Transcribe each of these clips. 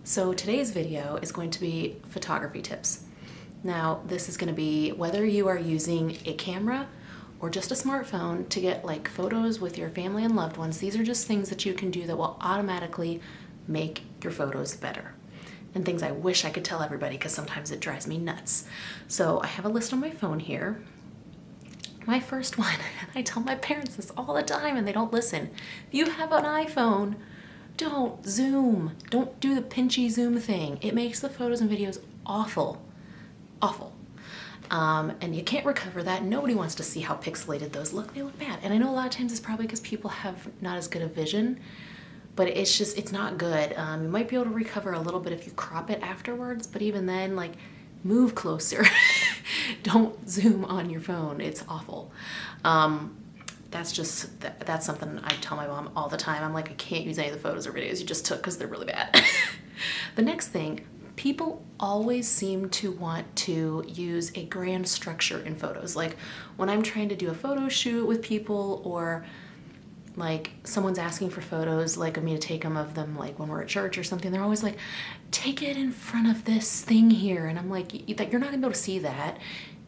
So today's video is going to be photography tips. Now, this is going to be whether you are using a camera or just a smartphone to get like photos with your family and loved ones. These are just things that you can do that will automatically make your photos better. And things I wish I could tell everybody because sometimes it drives me nuts. So I have a list on my phone here. My first one, and I tell my parents this all the time and they don't listen. If you have an iPhone, don't zoom. Don't do the pinchy zoom thing. It makes the photos and videos awful. Awful. And you can't recover that. Nobody wants to see how pixelated those look. They look bad. And I know a lot of times it's probably because people have not as good a vision, but it's not good. You might be able to recover a little bit if you crop it afterwards, but even then, like, move closer. Don't zoom on your phone. It's awful. That's something I tell my mom all the time. I'm like, I can't use any of the photos or videos you just took because they're really bad. The next thing, people always seem to want to use a grand structure in photos. Like when I'm trying to do a photo shoot with people, or like someone's asking for photos, like of me to take them of them, like when we're at church or something, they're always like, take it in front of this thing here. And I'm like, you're not gonna be able to see that.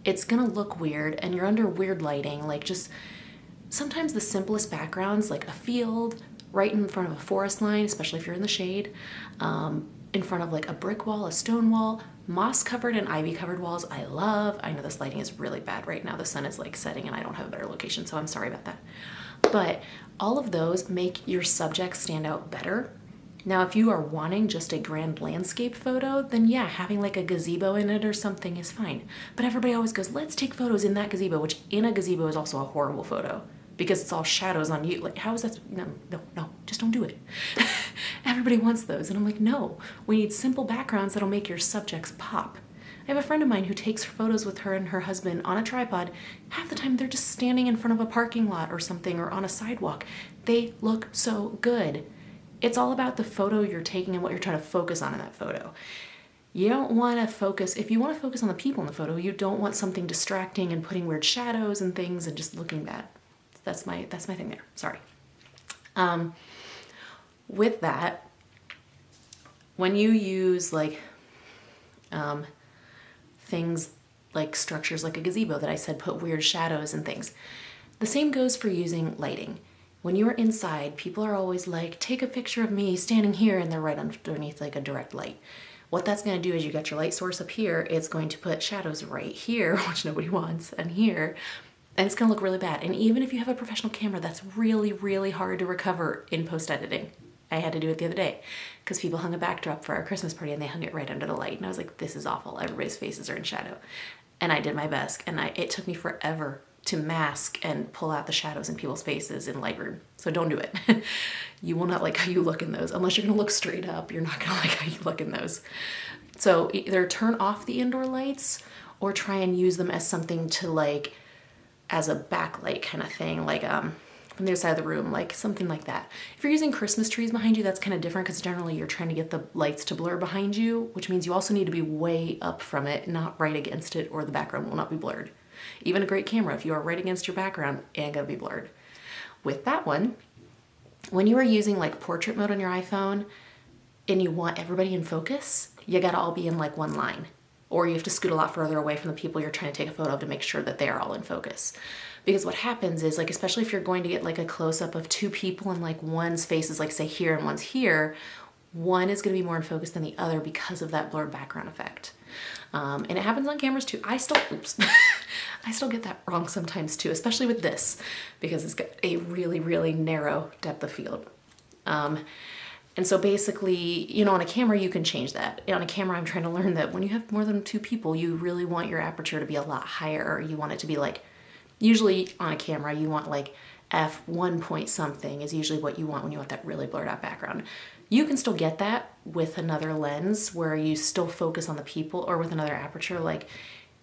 It's gonna look weird and you're under weird lighting. Like, just sometimes the simplest backgrounds, like a field right in front of a forest line, especially if you're in the shade, in front of like a brick wall, a stone wall, moss covered and ivy covered walls, I love. I know this lighting is really bad right now. The sun is like setting and I don't have a better location, so I'm sorry about that. But all of those make your subject stand out better. Now, if you are wanting just a grand landscape photo, then yeah, having like a gazebo in it or something is fine. But everybody always goes, let's take photos in that gazebo, which in a gazebo is also a horrible photo because it's all shadows on you. Like, how is that? No, just don't do it. Everybody wants those. And I'm like, no, we need simple backgrounds that'll make your subjects pop. I have a friend of mine who takes photos with her and her husband on a tripod. Half the time they're just standing in front of a parking lot or something, or on a sidewalk. They look so good. It's all about the photo you're taking and what you're trying to focus on in that photo. You don't want to focus, if you want to focus on the people in the photo, you don't want something distracting and putting weird shadows and things and just looking bad. That's my thing there. Sorry. With that, when you use like things like structures like a gazebo that I said put weird shadows and things, the same goes for using lighting. When you're inside, people are always like, take a picture of me standing here, and they're right underneath like a direct light. What that's going to do is you got your light source up here, it's going to put shadows right here, which nobody wants, and here, and it's going to look really bad. And even if you have a professional camera, that's really, really hard to recover in post-editing. I had to do it the other day because people hung a backdrop for our Christmas party and they hung it right under the light. And I was like, this is awful. Everybody's faces are in shadow. And I did my best. And it took me forever to mask and pull out the shadows in people's faces in Lightroom. So don't do it. You will not like how you look in those. Unless you're going to look straight up, you're not going to like how you look in those. So either turn off the indoor lights or try and use them as something to like, as a backlight kind of thing. Like, from the other side of the room, like something like that. If you're using Christmas trees behind you, that's kind of different because generally you're trying to get the lights to blur behind you, which means you also need to be way up from it, not right against it, or the background will not be blurred. Even a great camera, if you are right against your background, it ain't gonna be blurred. With that one, when you are using like portrait mode on your iPhone and you want everybody in focus, you gotta all be in like one line. Or you have to scoot a lot further away from the people you're trying to take a photo of to make sure that they are all in focus. Because what happens is, like, especially if you're going to get like a close-up of two people and like one's face is like say here and one's here, one is going to be more in focus than the other because of that blurred background effect. And it happens on cameras too. I still get that wrong sometimes too, especially with this, because it's got a really, really narrow depth of field. And so basically, you know, on a camera, you can change that. On a camera, I'm trying to learn that when you have more than two people, you really want your aperture to be a lot higher. You want it to be like, usually on a camera, you want like f1 point something is usually what you want when you want that really blurred out background. You can still get that with another lens where you still focus on the people, or with another aperture. Like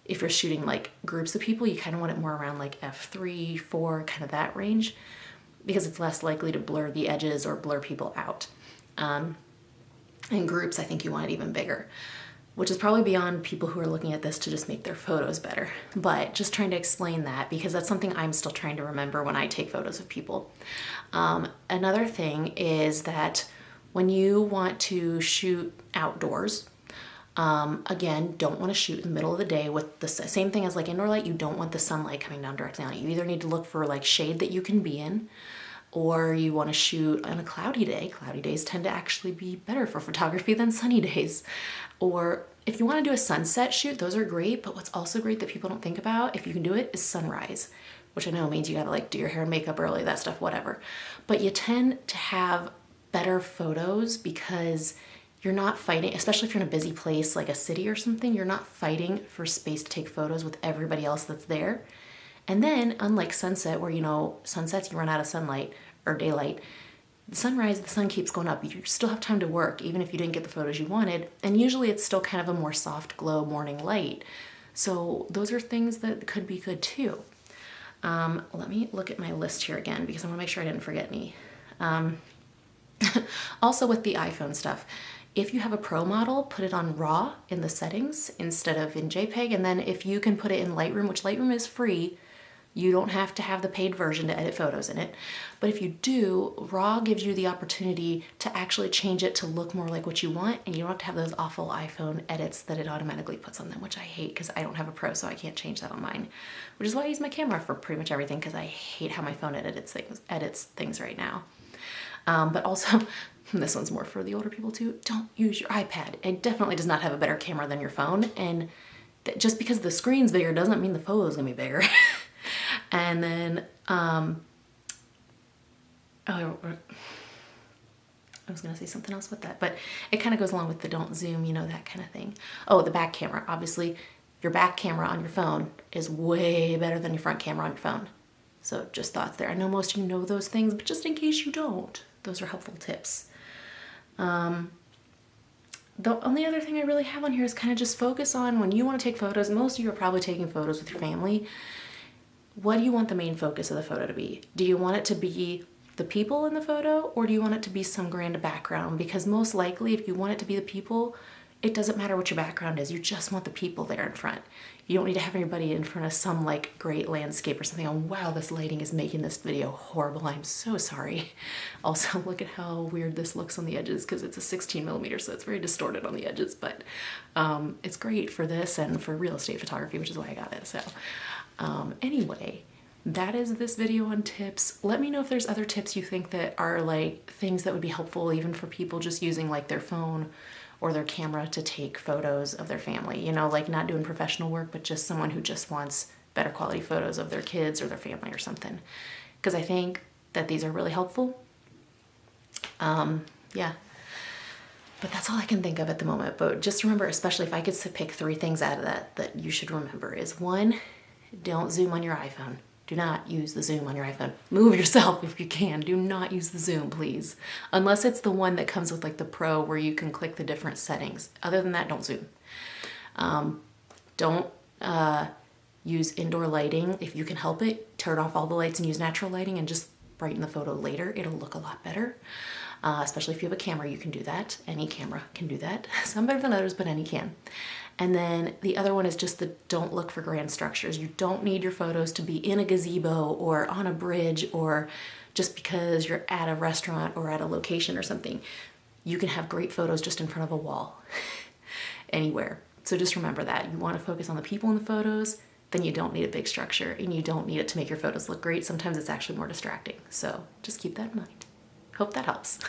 if you're shooting like groups of people, you kind of want it more around like f3, 4, kind of that range, because it's less likely to blur the edges or blur people out. In groups, I think you want it even bigger, which is probably beyond people who are looking at this to just make their photos better. But just trying to explain that because that's something I'm still trying to remember when I take photos of people. Another thing is that When you want to shoot outdoors, again, don't want to shoot in the middle of the day with the same thing as like indoor light. You don't want the sunlight coming down directly on you. You either need to look for like shade that you can be in, or you want to shoot on a cloudy day. Cloudy days tend to actually be better for photography than sunny days. Or if you want to do a sunset shoot, those are great, but what's also great that people don't think about, if you can do it, is sunrise, which I know means you gotta like do your hair and makeup early, that stuff, whatever. But you tend to have better photos because you're not fighting, especially if you're in a busy place like a city or something, you're not fighting for space to take photos with everybody else that's there. And then, unlike sunset, where, you know, sunsets, you run out of sunlight or daylight, sunrise, the sun keeps going up. You still have time to work, even if you didn't get the photos you wanted. And usually it's still kind of a more soft glow morning light. So those are things that could be good too. Let me look at my list here again because I want to make sure I didn't forget any. Also with the iPhone stuff, if you have a Pro model, put it on RAW in the settings instead of in JPEG. And then if you can put it in Lightroom, which Lightroom is free, you don't have to have the paid version to edit photos in it. But if you do, RAW gives you the opportunity to actually change it to look more like what you want, and you don't have to have those awful iPhone edits that it automatically puts on them, which I hate because I don't have a Pro, so I can't change that on mine. Which is why I use my camera for pretty much everything, because I hate how my phone edits things right now. But also, this one's more for the older people too, don't use your iPad. It definitely does not have a better camera than your phone, and just because the screen's bigger doesn't mean the photo's gonna be bigger. And then, I was gonna say something else with that, but it kind of goes along with the don't zoom, you know, that kind of thing. Oh, the back camera. Obviously, your back camera on your phone is way better than your front camera on your phone. So just thoughts there. I know most of you know those things, but just in case you don't, those are helpful tips. The only other thing I really have on here is kind of just focus on when you want to take photos. Most of you are probably taking photos with your family. What do you want the main focus of the photo to be? Do you want it to be the people in the photo, or do you want it to be some grand background? Because most likely, if you want it to be the people, it doesn't matter what your background is. You just want the people there in front. You don't need to have anybody in front of some like great landscape or something. Oh, wow, this lighting is making this video horrible. I'm so sorry. Also, look at how weird this looks on the edges because it's a 16mm, so it's very distorted on the edges, but it's great for this and for real estate photography, which is why I got it. So anyway, that is this video on tips. Let me know if there's other tips you think that are like things that would be helpful even for people just using like their phone or their camera to take photos of their family, you know, like not doing professional work, but just someone who just wants better quality photos of their kids or their family or something. Because I think that these are really helpful. Yeah. But that's all I can think of at the moment. But just remember, especially if I could pick 3 things out of that you should remember is 1, don't zoom on your iPhone. Do not use the zoom on your iPhone. Move yourself if you can. Do not use the zoom, please. Unless it's the one that comes with like the Pro where you can click the different settings. Other than that, don't zoom. Don't use indoor lighting. If you can help it, turn off all the lights and use natural lighting and just brighten the photo later. It'll look a lot better. Especially if you have a camera, you can do that. Any camera can do that. Some better than others, but any can. And then the other one is just the don't look for grand structures. You don't need your photos to be in a gazebo or on a bridge or just because you're at a restaurant or at a location or something. You can have great photos just in front of a wall, anywhere. So just remember that. You want to focus on the people in the photos, then you don't need a big structure and you don't need it to make your photos look great. Sometimes it's actually more distracting. So just keep that in mind. Hope that helps.